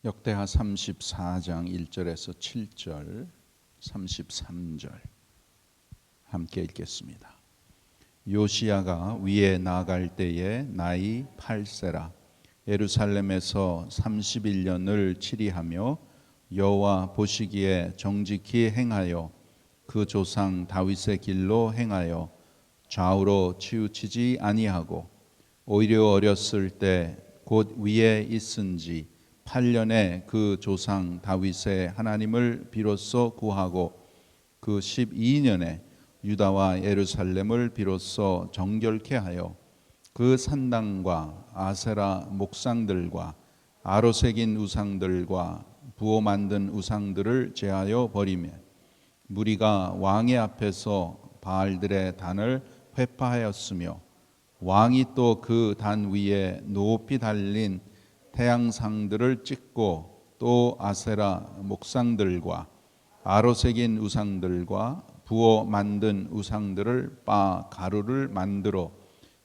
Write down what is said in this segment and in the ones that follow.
역대하 34장 1절에서 7절, 33절 함께 읽겠습니다. 요시야가 위에 나아갈 때에 나이 8세라. 예루살렘에서 31년을 치리하며 여호와 보시기에 정직히 행하여 그 조상 다윗의 길로 행하여 좌우로 치우치지 아니하고 오히려 어렸을 때 곧 위에 있은지 8년에 그 조상 다윗의 하나님을 비로소 구하고 그 12년에 유다와 예루살렘을 비로소 정결케 하여 그 산당과 아세라 목상들과 아로 새긴 우상들과 부어 만든 우상들을 제하여 버리며 무리가 왕의 앞에서 바알들의 단을 회파하였으며 왕이 또 그 단 위에 높이 달린 태양상들을 찍고 또 아세라 목상들과 아로 새긴 우상들과 부어 만든 우상들을 빻아 가루를 만들어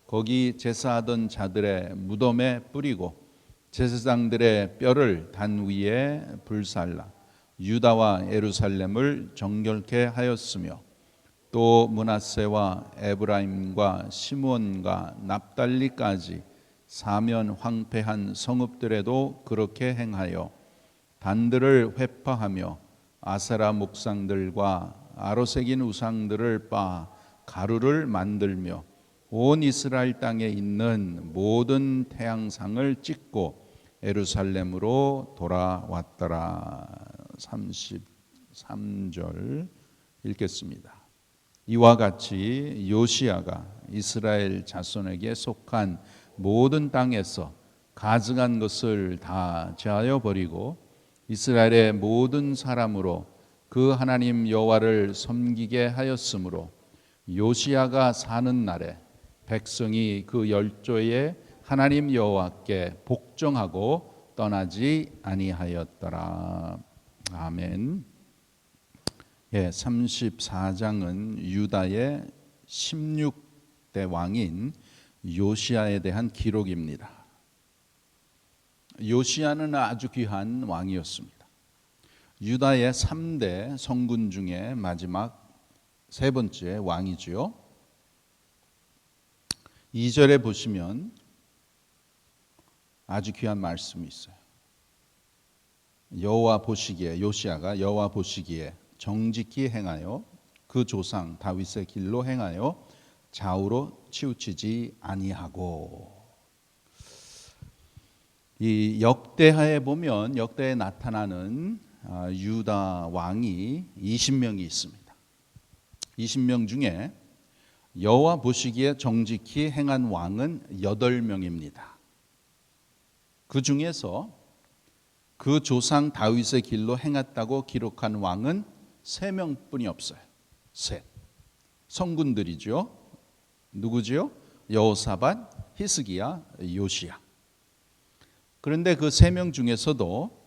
거기 제사하던 자들의 무덤에 뿌리고 제사장들의 뼈를 단 위에 불살라 유다와 예루살렘을 정결케 하였으며 또 므낫세와 에브라임과 시므온과 납달리까지 사면 황폐한 성읍들에도 그렇게 행하여 단들을 회파하며 아세라 목상들과 아로 새긴 우상들을 빻아 가루를 만들며 온 이스라엘 땅에 있는 모든 태양상을 찍고 예루살렘으로 돌아왔더라. 33절 읽겠습니다. 이와 같이 요시야가 이스라엘 자손에게 속한 모든 땅에서 가증한 것을 다 제하여 버리고 이스라엘의 모든 사람으로 그 하나님 여호와를 섬기게 하였으므로 요시야가 사는 날에 백성이 그 열조의 하나님 여호와께 복종하고 떠나지 아니하였더라. 아멘. 34장은 유다의 16대 왕인 요시야에 대한 기록입니다. 요시야는 아주 귀한 왕이었습니다. 유다의 3대 성군 중에 마지막 세 번째 왕이지요. 2절에 보시면 아주 귀한 말씀이 있어요. 여호와 보시기에, 요시야가 여호와 보시기에 정직히 행하여 그 조상 다윗의 길로 행하여 좌우로 치우치지 아니하고. 이 역대하에 보면 역대에 나타나는 유다 왕이 20명이 있습니다. 20명 중에 여호와 보시기에 정직히 행한 왕은 8명입니다. 그 중에서 그 조상 다윗의 길로 행했다고 기록한 왕은 3명뿐이 없어요. 셋. 성군들이죠. 누구지요? 여호사밧, 히스기야, 요시야. 그런데 그 3명 중에서도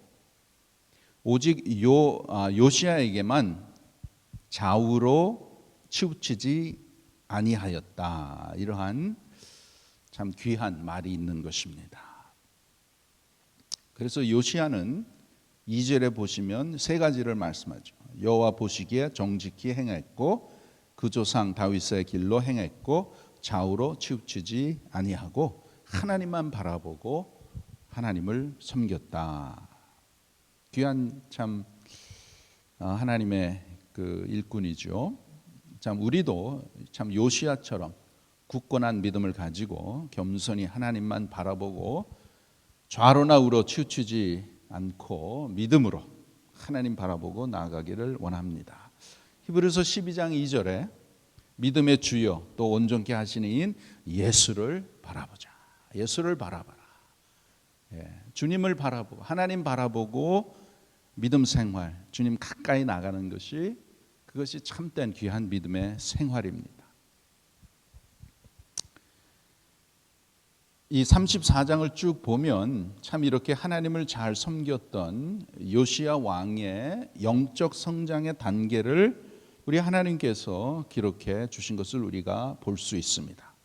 오직 요시야에게만 좌우로 치우치지 아니하였다. 이러한 참 귀한 말이 있는 것입니다. 그래서 요시야는 2절에 보시면 3가지를 말씀하죠. 여호와 보시기에 정직히 행했고 그 조상 다윗의 길로 행했고 좌우로 치우치지 아니하고 하나님만 바라보고 하나님을 섬겼다. 귀한 참 하나님의 그 일꾼이죠. 참 우리도 참 요시야처럼 굳건한 믿음을 가지고 겸손히 하나님만 바라보고 좌로나 우로 치우치지 않고 믿음으로 하나님 바라보고 나아가기를 원합니다. 히브리서 12장 2절에 믿음의 주여 또 온전케 하시는 이인 예수를 바라보자. 예수를 바라봐라. 주님을 바라보고 하나님 바라보고 믿음 생활, 주님 가까이 나가는 것이 그것이 참된 귀한 믿음의 생활입니다. 이 34장을 쭉 보면 참 이렇게 하나님을 잘 섬겼던 요시야 왕의 영적 성장의 단계를 우리 하나님께서 기록해 주신 것을 우리가 볼 수 있습니다.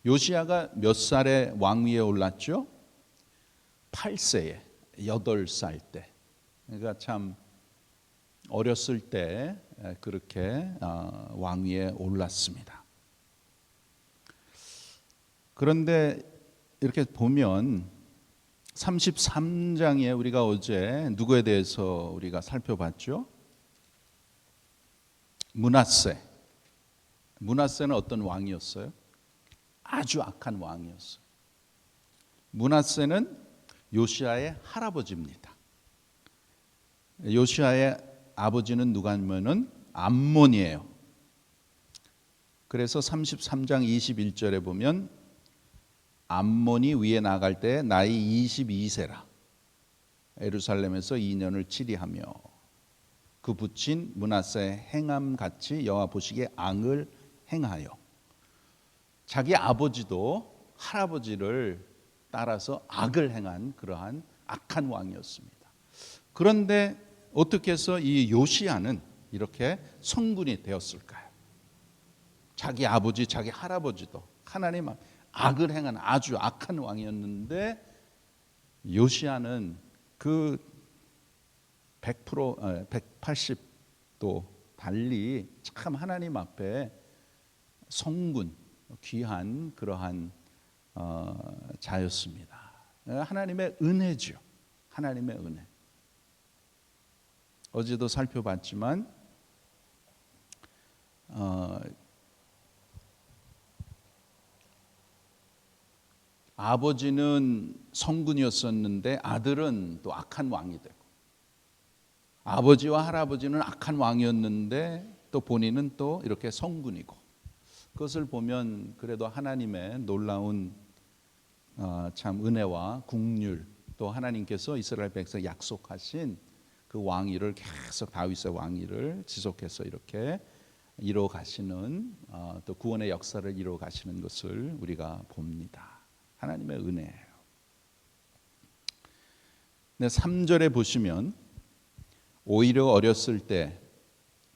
요시야가 몇 살에 왕위에 올랐죠? 8세에 8살 때, 그러니까 참 어렸을 때 그렇게 왕위에 올랐습니다. 그런데 이렇게 보면 33장에 우리가 어제 누구에 대해서 우리가 살펴봤죠? 므낫세는 어떤 왕이었어요? 아주 악한 왕이었어요. 므낫세는 요시아의 할아버지입니다. 요시아의 아버지는 누가냐면은 암몬이에요. 그래서 33장 21절에 보면 암몬이 위에 나갈 때 나이 22세라 예루살렘에서 2년을 치리하며 그 붙인 므낫세의 행함같이 여호와 보시기에 악을 행하여, 자기 아버지도 할아버지를 따라서 악을 행한 그러한 악한 왕이었습니다. 그런데 어떻게 해서 이 요시야는 이렇게 성군이 되었을까요? 자기 아버지, 자기 할아버지도 하나님 악을 행한 아주 악한 왕이었는데 요시야는 그 100%, 180도 달리 참 하나님 앞에 성군, 귀한 그러한 자였습니다. 하나님의 은혜죠. 하나님의 은혜. 어제도 살펴봤지만 아버지는 성군이었었는데 아들은 또 악한 왕이 되고, 아버지와 할아버지는 악한 왕이었는데 또 본인은 또 이렇게 성군이고, 그것을 보면 그래도 하나님의 놀라운 참 은혜와 긍휼, 또 하나님께서 이스라엘 백성 약속하신 그 왕위를 계속 다윗의 왕위를 지속해서 이렇게 이루어 가시는 또 구원의 역사를 이루어 가시는 것을 우리가 봅니다. 하나님의 은혜예요. 네, 3절에 보시면 오히려 어렸을 때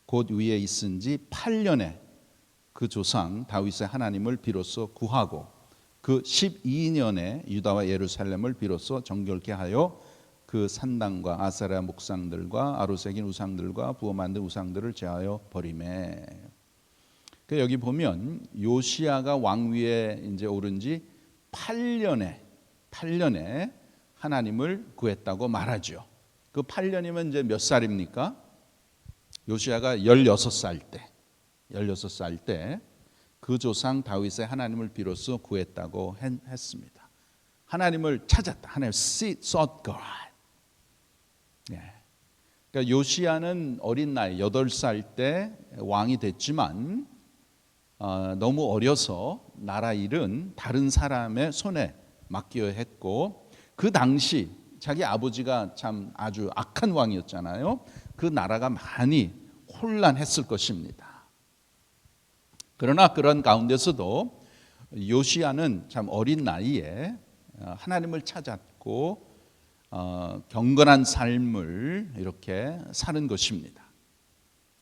곧 위에 있은 지 8년에 그 조상 다윗의 하나님을 비로소 구하고 그 12년에 유다와 예루살렘을 비로소 정결케 하여 그 산당과 아세라 목상들과 아로새긴 우상들과 부어 만든 우상들을 제하여 버리매. 그 여기 보면 요시야가 왕위에 이제 오른 지 8년에 하나님을 구했다고 말하죠. 그 8년이면 이제 몇 살입니까? 요시야가 16살 때 그 조상 다윗의 하나님을 비로소 구했다고 했습니다. 하나님을 찾았다. 하나님 sought God. 그러니까 요시야는 어린 나이 8살 때 왕이 됐지만 너무 어려서 나라 일은 다른 사람의 손에 맡겨야 했고, 그 당시 자기 아버지가 참 아주 악한 왕이었잖아요. 그 나라가 많이 혼란했을 것입니다. 그러나 그런 가운데서도 요시야는 참 어린 나이에 하나님을 찾았고 경건한 삶을 이렇게 사는 것입니다.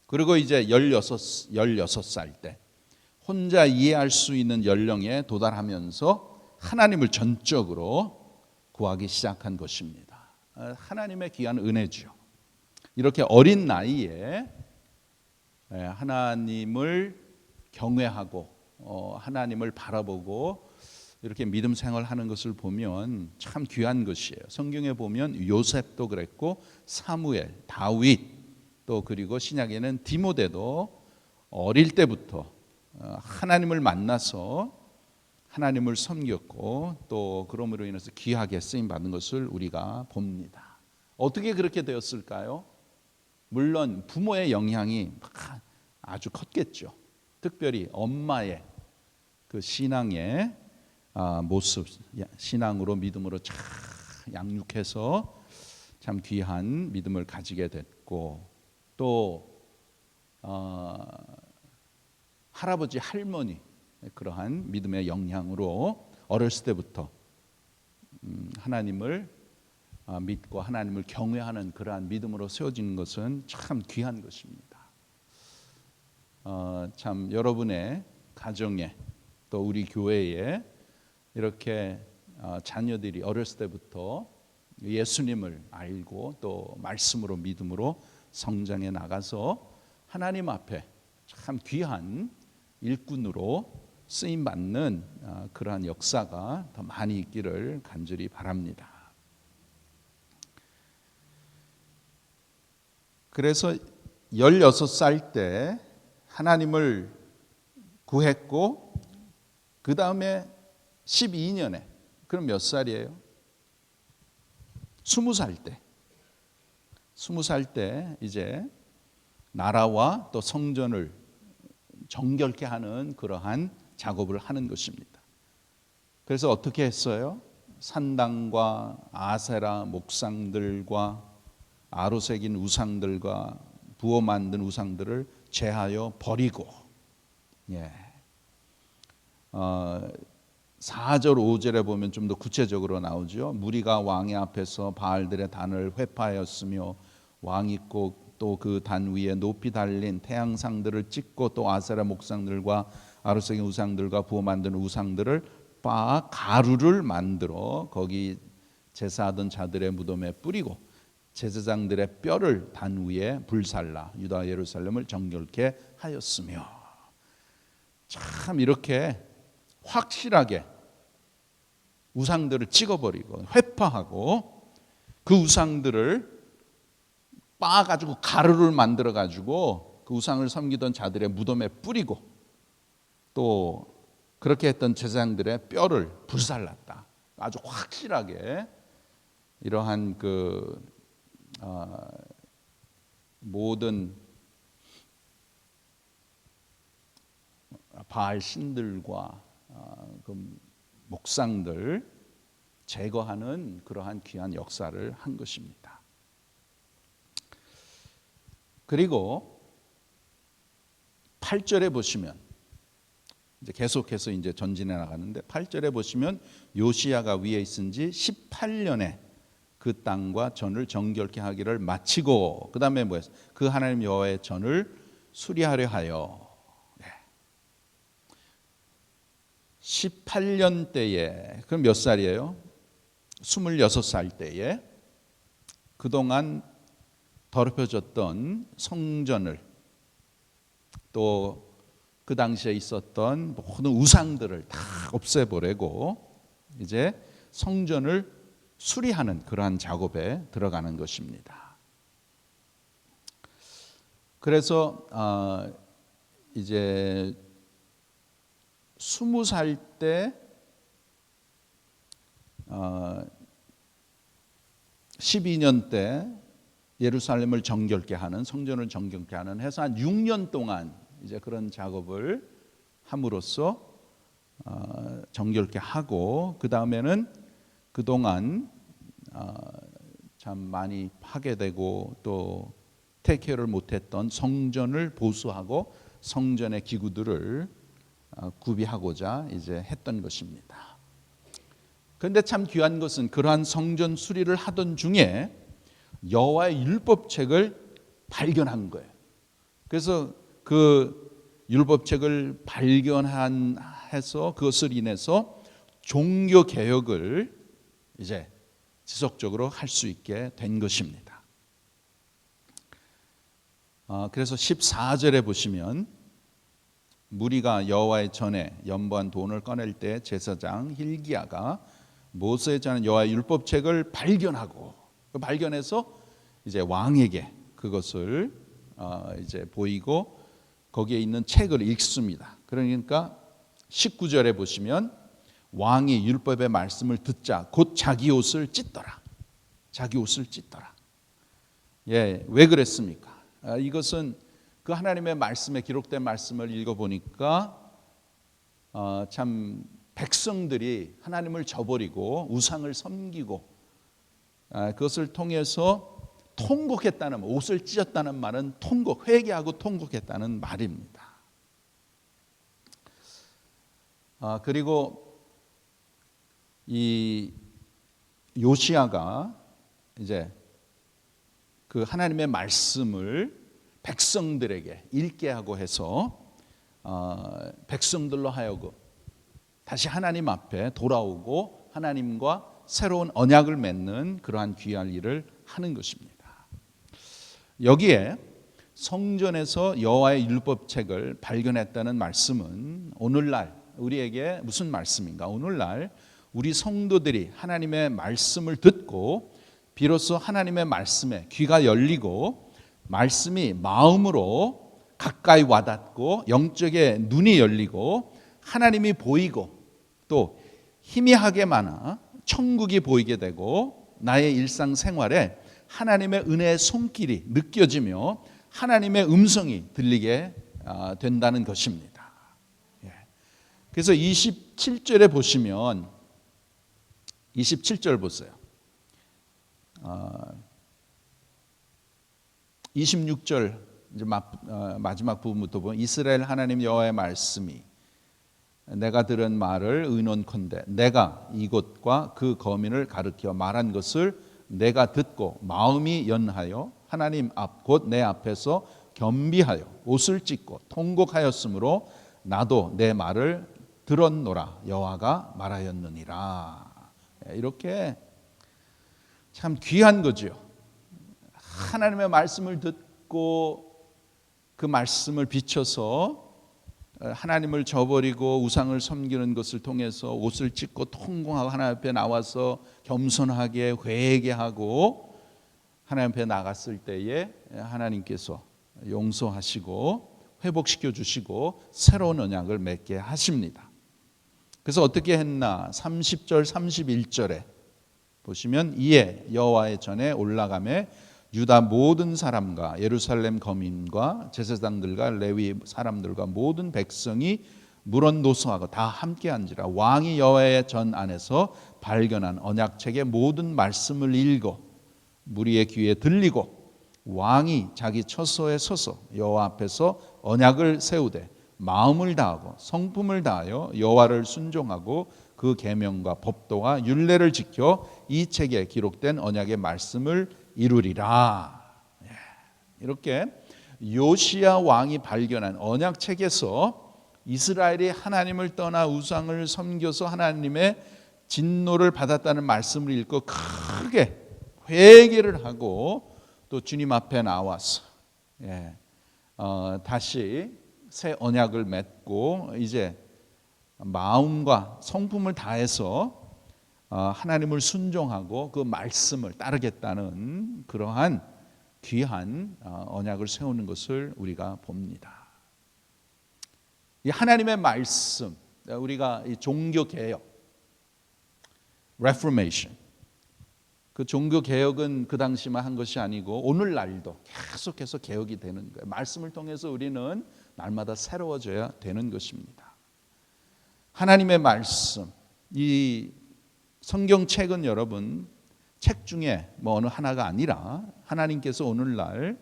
그리고 이제 16살 때 혼자 이해할 수 있는 연령에 도달하면서 하나님을 전적으로 구하기 시작한 것입니다. 하나님의 귀한 은혜죠. 이렇게 어린 나이에 하나님을 경외하고 하나님을 바라보고 이렇게 믿음 생활하는 것을 보면 참 귀한 것이에요. 성경에 보면 요셉도 그랬고 사무엘, 다윗, 또 그리고 신약에는 디모데도 어릴 때부터 하나님을 만나서 하나님을 섬겼고 또 그러므로 인해서 귀하게 쓰임 받은 것을 우리가 봅니다. 어떻게 그렇게 되었을까요? 물론 부모의 영향이 아주 컸겠죠. 특별히 엄마의 그 신앙의 모습, 신앙으로 믿음으로 참 양육해서 참 귀한 믿음을 가지게 됐고, 또 할아버지 할머니 그러한 믿음의 영향으로 어렸을 때부터 하나님을 믿고 하나님을 경외하는 그러한 믿음으로 세워지는 것은 참 귀한 것입니다. 참 여러분의 가정에 또 우리 교회에 이렇게 자녀들이 어렸을 때부터 예수님을 알고 또 말씀으로 믿음으로 성장해 나가서 하나님 앞에 참 귀한 일꾼으로 쓰임 받는 그러한 역사가 더 많이 있기를 간절히 바랍니다. 그래서 16살 때 하나님을 구했고 그 다음에 12년에 그럼 몇 살이에요? 20살 때. 20살 때 이제 나라와 또 성전을 정결케 하는 그러한 작업을 하는 것입니다. 그래서 어떻게 했어요? 산당과 아세라 목상들과 아로새긴 우상들과 부어 만든 우상들을 제하여 버리고 4절 5절에 보면 좀 더 구체적으로 나오죠. 무리가 왕의 앞에서 바알들의 단을 회파하였으며 왕이 꼭 또 그 단 위에 높이 달린 태양상들을 찍고 또 아세라 목상들과 아로새긴 우상들과 부어 만든 우상들을 빻아 가루를 만들어 거기 제사하던 자들의 무덤에 뿌리고 제사장들의 뼈를 단 위에 불살라 유다 예루살렘을 정결케 하였으며 참 이렇게 확실하게 우상들을 찍어버리고 회파하고 그 우상들을 빻아가지고 가루를 만들어가지고 그 우상을 섬기던 자들의 무덤에 뿌리고 또 그렇게 했던 제사장들의 뼈를 불살랐다. 아주 확실하게 이러한 그 모든 바알 신들과 그 목상들 제거하는 그러한 귀한 역사를 한 것입니다. 그리고 8절에 보시면 이제 계속해서 이제 전진해 나가는데 8절에 보시면 요시야가 위에 있은 지 18년에 그 땅과 전을 정결케 하기를 마치고 그 다음에 뭐였어요? 그 하나님 여호와의 전을 수리하려 하여 18년 때에 그럼 몇 살이에요? 26살 때에 그동안 더럽혀졌던 성전을 또 그 당시에 있었던 모든 우상들을 다 없애버리고 이제 성전을 수리하는 그러한 작업에 들어가는 것입니다. 그래서 이제 20살 때 12년 때 예루살렘을 정결케 하는 성전을 정결케 하는 해서 한 6년 동안 이제 그런 작업을 함으로써 정결케 하고 그 다음에는 그동안 참 많이 파괴되고 또 테이크케어를 못했던 성전을 보수하고 성전의 기구들을 구비하고자 이제 했던 것입니다. 그런데 참 귀한 것은 그러한 성전 수리를 하던 중에 여호와의 율법책을 발견한 거예요. 그래서 그 율법책을 발견해서 그것을 인해서 종교 개혁을 이제 지속적으로 할 수 있게 된 것입니다. 그래서 14절에 보시면 무리가 여호와의 전에 연보한 돈을 꺼낼 때 제사장 hil기야가 모세의 전에 여호와의 율법책을 발견하고 발견해서 이제 왕에게 그것을 이제 보이고 거기에 있는 책을 읽습니다. 그러니까 19절에 보시면 왕이 율법의 말씀을 듣자 곧 자기 옷을 찢더라. 자기 옷을 찢더라. 왜 그랬습니까? 이것은 그 하나님의 말씀에 기록된 말씀을 읽어보니까 참 백성들이 하나님을 저버리고 우상을 섬기고 그것을 통해서 통곡했다는 옷을 찢었다는 말은 통곡, 회개하고 통곡했다는 말입니다. 그리고 이 요시야가 이제 그 하나님의 말씀을 백성들에게 읽게 하고 해서 백성들로 하여금 다시 하나님 앞에 돌아오고 하나님과 새로운 언약을 맺는 그러한 귀한 일을 하는 것입니다. 여기에 성전에서 여호와의 율법책을 발견했다는 말씀은 오늘날 우리에게 무슨 말씀인가? 오늘날 우리 성도들이 하나님의 말씀을 듣고 비로소 하나님의 말씀에 귀가 열리고 말씀이 마음으로 가까이 와닿고 영적의 눈이 열리고 하나님이 보이고 또 희미하게 많아 천국이 보이게 되고 나의 일상생활에 하나님의 은혜의 손길이 느껴지며 하나님의 음성이 들리게 된다는 것입니다. 그래서 27절에 보시면 27절 보세요. 26절 이제 마지막 부분부터 보면 이스라엘 하나님 여호와의 말씀이 내가 들은 말을 의논컨대 내가 이곳과 그 거민을 가르켜 말한 것을 내가 듣고 마음이 연하여 하나님 앞 곧 내 앞에서 겸비하여 옷을 찢고 통곡하였으므로 나도 내 말을 들었노라 여호와가 말하였느니라. 이렇게 참 귀한 거죠. 하나님의 말씀을 듣고 그 말씀을 비춰서 하나님을 저버리고 우상을 섬기는 것을 통해서 옷을 찢고 통곡하고 하나님 앞에 나와서 겸손하게 회개하고 하나님 앞에 나갔을 때에 하나님께서 용서하시고 회복시켜 주시고 새로운 언약을 맺게 하십니다. 그래서 어떻게 했나? 30절 31절에 보시면 이에 여호와의 전에 올라가매 유다 모든 사람과 예루살렘 거민과 제사장들과 레위 사람들과 모든 백성이 물은 노소하고 다 함께 앉으라. 왕이 여호와의 전 안에서 발견한 언약책의 모든 말씀을 읽어 무리의 귀에 들리고 왕이 자기 처소에 서서 여호와 앞에서 언약을 세우되 마음을 다하고 성품을 다하여 여호와를 순종하고 그 계명과 법도와 율례를 지켜 이 책에 기록된 언약의 말씀을 이루리라. 이렇게 요시야 왕이 발견한 언약책에서 이스라엘이 하나님을 떠나 우상을 섬겨서 하나님의 진노를 받았다는 말씀을 읽고 크게 회개를 하고 또 주님 앞에 나와서 다시 새 언약을 맺고 이제 마음과 성품을 다해서 하나님을 순종하고 그 말씀을 따르겠다는 그러한 귀한 언약을 세우는 것을 우리가 봅니다. 이 하나님의 말씀, 우리가 이 종교 개혁, Reformation, 그 종교 개혁은 그 당시만 한 것이 아니고 오늘날도 계속해서 개혁이 되는 거예요. 말씀을 통해서 우리는 날마다 새로워져야 되는 것입니다. 하나님의 말씀, 이 성경책은 여러분 책 중에 뭐 어느 하나가 아니라 하나님께서 오늘날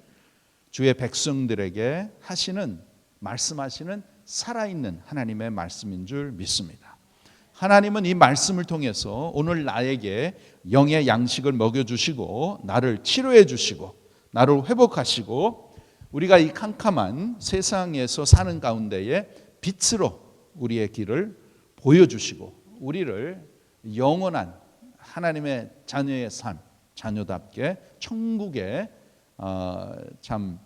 주의 백성들에게 하시는 말씀하시는 살아있는 하나님의 말씀인 줄 믿습니다. 하나님은 이 말씀을 통해서 오늘 나에게 영의 양식을 먹여주시고 나를 치료해 주시고 나를 회복하시고 우리가 이 캄캄한 세상에서 사는 가운데에 빛으로 우리의 길을 보여주시고 우리를 영원한 하나님의 자녀의 삶, 자녀답게 천국의 참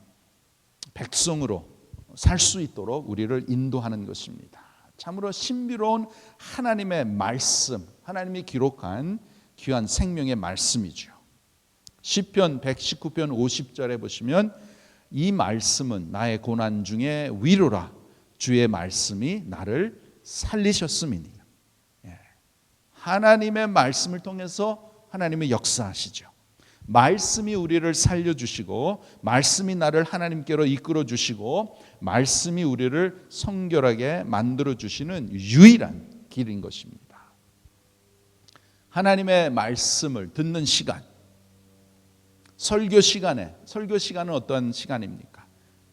백성으로 살 수 있도록 우리를 인도하는 것입니다. 참으로 신비로운 하나님의 말씀, 하나님이 기록한 귀한 생명의 말씀이죠. 시편 119편 50절에 보시면 이 말씀은 나의 고난 중에 위로라. 주의 말씀이 나를 살리셨음이니. 하나님의 말씀을 통해서 하나님의 역사하시죠. 말씀이 우리를 살려주시고 말씀이 나를 하나님께로 이끌어주시고 말씀이 우리를 성결하게 만들어주시는 유일한 길인 것입니다. 하나님의 말씀을 듣는 시간, 설교 시간은 어떤 시간입니까?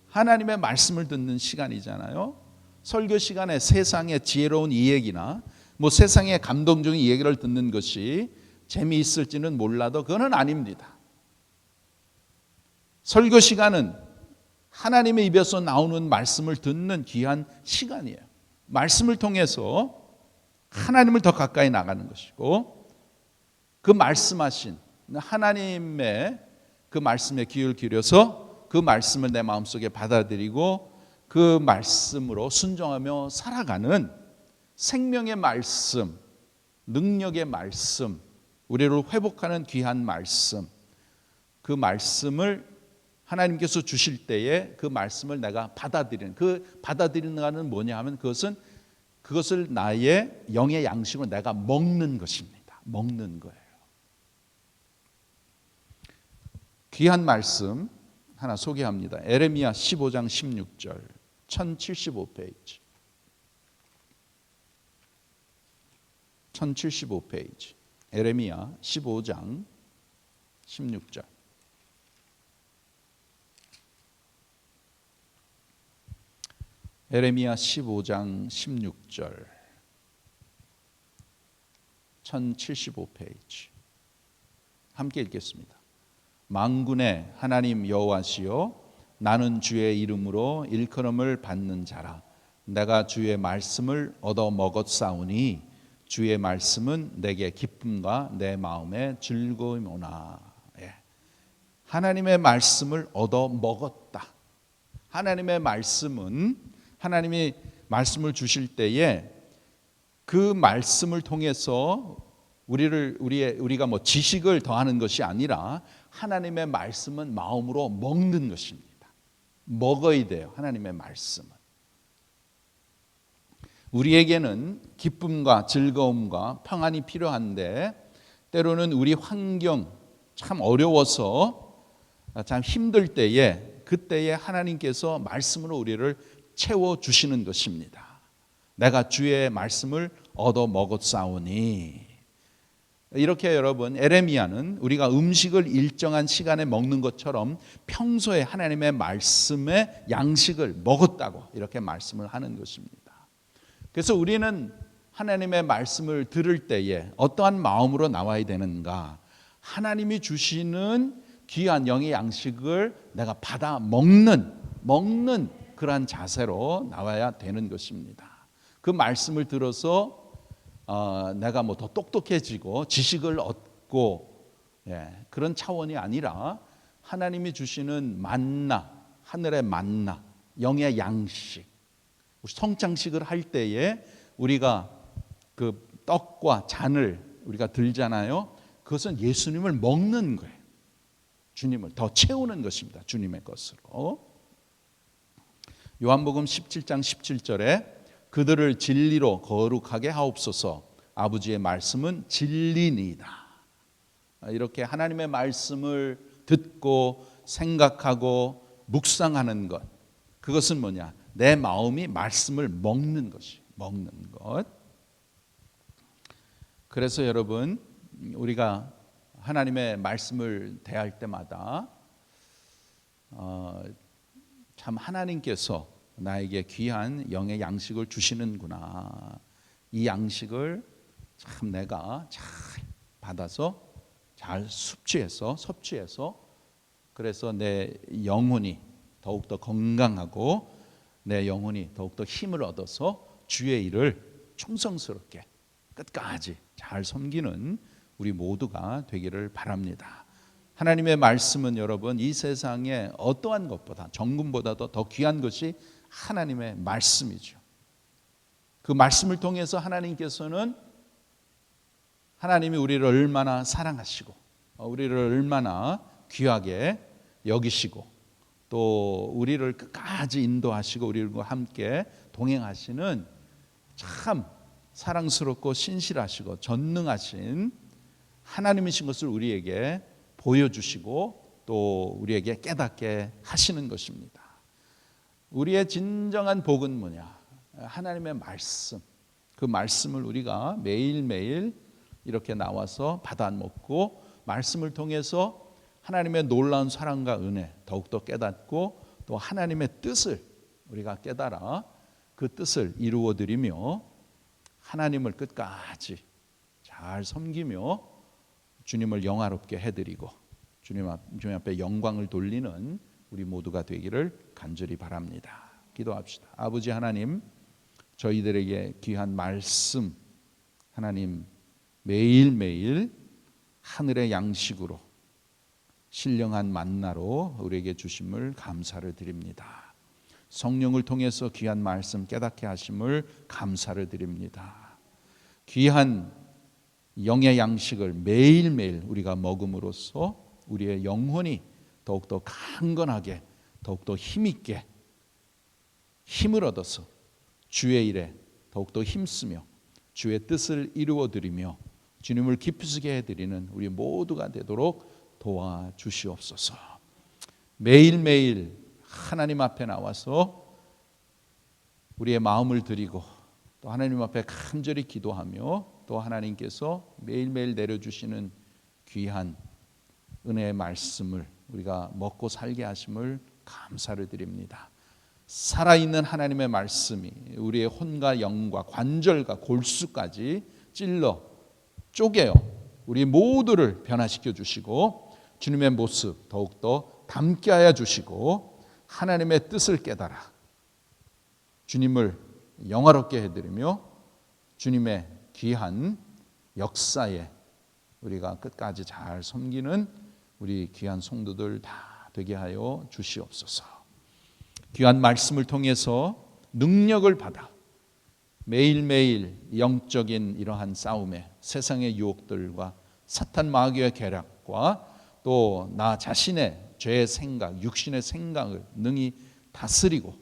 하나님의 말씀을 듣는 시간이잖아요. 설교 시간에 세상의 지혜로운 이야기나 뭐 세상의 감동적인 이야기를 듣는 것이 재미있을지는 몰라도 그건 아닙니다. 설교 시간은 하나님의 입에서 나오는 말씀을 듣는 귀한 시간이에요. 말씀을 통해서 하나님을 더 가까이 나가는 것이고 그 말씀하신 하나님의 그 말씀에 귀를 기울여서 그 말씀을 내 마음속에 받아들이고 그 말씀으로 순종하며 살아가는 생명의 말씀, 능력의 말씀, 우리를 회복하는 귀한 말씀, 그 말씀을 하나님께서 주실 때에 그 말씀을 내가 받아들이는, 그 받아들이는 것은 뭐냐 하면 그것을 나의 영의 양식으로 내가 먹는 것입니다. 먹는 거예요. 귀한 말씀 하나 소개합니다. 에레미야 15장 16절 1075페이지 1075페이지 에레미야 15장 16절 에레미야 15장 16절 1075페이지 함께 읽겠습니다. 만군의 하나님 여호와시여 나는 주의 이름으로 일컬음을 받는 자라. 내가 주의 말씀을 얻어 먹었사오니 주의 말씀은 내게 기쁨과 내 마음에 즐거움이오나. 하나님의 말씀을 얻어 먹었다. 하나님의 말씀은 하나님이 말씀을 주실 때에 그 말씀을 통해서 우리가 뭐 지식을 더하는 것이 아니라 하나님의 말씀은 마음으로 먹는 것입니다. 먹어야 돼요. 하나님의 말씀은. 우리에게는 기쁨과 즐거움과 평안이 필요한데 때로는 우리 환경 참 어려워서 참 힘들 때에 그때에 하나님께서 말씀으로 우리를 채워주시는 것입니다. 내가 주의 말씀을 얻어 먹었사오니. 이렇게 여러분 에레미야는 우리가 음식을 일정한 시간에 먹는 것처럼 평소에 하나님의 말씀의 양식을 먹었다고 이렇게 말씀을 하는 것입니다. 그래서 우리는 하나님의 말씀을 들을 때에 어떠한 마음으로 나와야 되는가? 하나님이 주시는 귀한 영의 양식을 내가 받아 먹는 그러한 자세로 나와야 되는 것입니다. 그 말씀을 들어서 내가 뭐 더 똑똑해지고 지식을 얻고 그런 차원이 아니라 하나님이 주시는 만나, 하늘의 만나, 영의 양식, 성장식을 할 때에 우리가 그 떡과 잔을 우리가 들잖아요. 그것은 예수님을 먹는 거예요. 주님을 더 채우는 것입니다. 주님의 것으로. 요한복음 17장 17절에 그들을 진리로 거룩하게 하옵소서. 아버지의 말씀은 진리니이다. 이렇게 하나님의 말씀을 듣고 생각하고 묵상하는 것, 그것은 뭐냐? 내 마음이 말씀을 먹는 것이, 먹는 것. 그래서 여러분, 우리가 하나님의 말씀을 대할 때마다 참 하나님께서 나에게 귀한 영의 양식을 주시는구나. 이 양식을 참 내가 잘 받아서 잘 섭취해서 그래서 내 영혼이 더욱더 건강하고 내 영혼이 더욱더 힘을 얻어서 주의 일을 충성스럽게 끝까지 잘 섬기는 우리 모두가 되기를 바랍니다. 하나님의 말씀은 여러분 이 세상에 어떠한 것보다 정금보다도 더 귀한 것이 하나님의 말씀이죠. 그 말씀을 통해서 하나님께서는 하나님이 우리를 얼마나 사랑하시고 우리를 얼마나 귀하게 여기시고 또 우리를 끝까지 인도하시고 우리와 함께 동행하시는 참 사랑스럽고 신실하시고 전능하신 하나님이신 것을 우리에게 보여주시고 또 우리에게 깨닫게 하시는 것입니다. 우리의 진정한 복은 뭐냐? 하나님의 말씀. 그 말씀을 우리가 매일매일 이렇게 나와서 받아 먹고 말씀을 통해서 하나님의 놀라운 사랑과 은혜 더욱더 깨닫고 또 하나님의 뜻을 우리가 깨달아 그 뜻을 이루어드리며 하나님을 끝까지 잘 섬기며 주님을 영화롭게 해드리고 주님 앞에 영광을 돌리는 우리 모두가 되기를 간절히 바랍니다. 기도합시다. 아버지 하나님, 저희들에게 귀한 말씀 하나님 매일매일 하늘의 양식으로 신령한 만나로 우리에게 주심을 감사를 드립니다. 성령을 통해서 귀한 말씀 깨닫게 하심을 감사를 드립니다. 귀한 영의 양식을 매일매일 우리가 먹음으로써 우리의 영혼이 더욱더 강건하게, 더욱더 힘있게 힘을 얻어서 주의 일에 더욱더 힘쓰며 주의 뜻을 이루어드리며 주님을 기쁘시게 해드리는 우리 모두가 되도록 도와주시옵소서. 매일매일 하나님 앞에 나와서 우리의 마음을 드리고 또 하나님 앞에 간절히 기도하며 또 하나님께서 매일매일 내려주시는 귀한 은혜의 말씀을 우리가 먹고 살게 하심을 감사를 드립니다. 살아있는 하나님의 말씀이 우리의 혼과 영과 관절과 골수까지 찔러 쪼개어 우리 모두를 변화시켜 주시고 주님의 모습 더욱더 닮게 하여 주시고 하나님의 뜻을 깨달아 주님을 영화롭게 해드리며 주님의 귀한 역사에 우리가 끝까지 잘 섬기는 우리 귀한 성도들 다 되게 하여 주시옵소서. 귀한 말씀을 통해서 능력을 받아 매일매일 영적인 이러한 싸움에 세상의 유혹들과 사탄 마귀의 계략과 또 나 자신의 죄의 생각, 육신의 생각을 능히 다스리고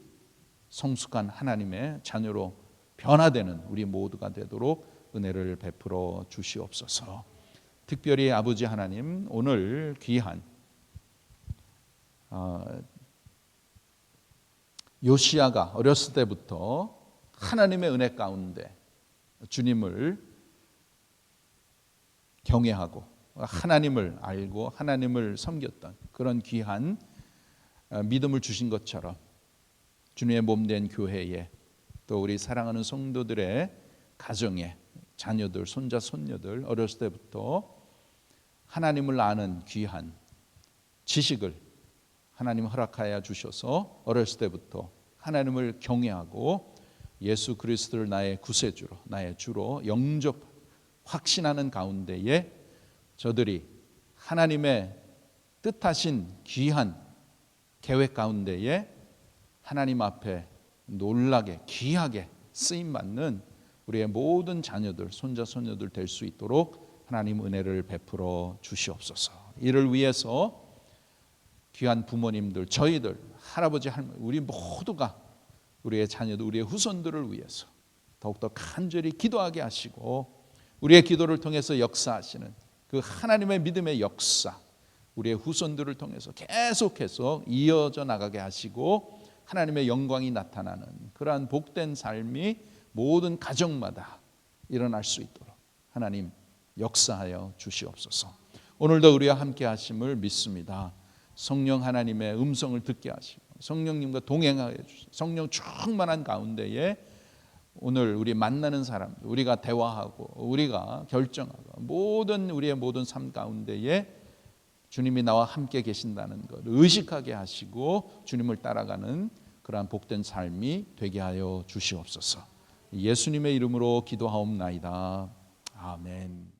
성숙한 하나님의 자녀로 변화되는 우리 모두가 되도록 은혜를 베풀어 주시옵소서. 특별히 아버지 하나님, 오늘 귀한 요시야가 어렸을 때부터 하나님의 은혜 가운데 주님을 경외하고 하나님을 알고 하나님을 섬겼던 그런 귀한 믿음을 주신 것처럼 주님의 몸된 교회에 또 우리 사랑하는 성도들의 가정에 자녀들, 손자, 손녀들 어렸을 때부터 하나님을 아는 귀한 지식을 하나님 허락하여 주셔서 어렸을 때부터 하나님을 경외하고 예수 그리스도를 나의 구세주로, 나의 주로 영접 확신하는 가운데에 저들이 하나님의 뜻하신 귀한 계획 가운데에 하나님 앞에 놀라게 귀하게 쓰임받는 우리의 모든 자녀들, 손자, 손녀들 될 수 있도록 하나님 은혜를 베풀어 주시옵소서. 이를 위해서 귀한 부모님들, 저희들, 할아버지, 할머니, 우리 모두가 우리의 자녀들, 우리의 후손들을 위해서 더욱더 간절히 기도하게 하시고 우리의 기도를 통해서 역사하시는 그 하나님의 믿음의 역사, 우리의 후손들을 통해서 계속해서 이어져 나가게 하시고 하나님의 영광이 나타나는 그러한 복된 삶이 모든 가정마다 일어날 수 있도록 하나님 역사하여 주시옵소서. 오늘도 우리와 함께 하심을 믿습니다. 성령 하나님의 음성을 듣게 하시고 성령님과 동행하여 주시고 성령 충만한 가운데에 오늘 우리 만나는 사람, 우리가 대화하고 우리가 결정하고 모든 우리의 모든 삶 가운데에 주님이 나와 함께 계신다는 것 의식하게 하시고 주님을 따라가는 그러한 복된 삶이 되게 하여 주시옵소서. 예수님의 이름으로 기도하옵나이다. 아멘.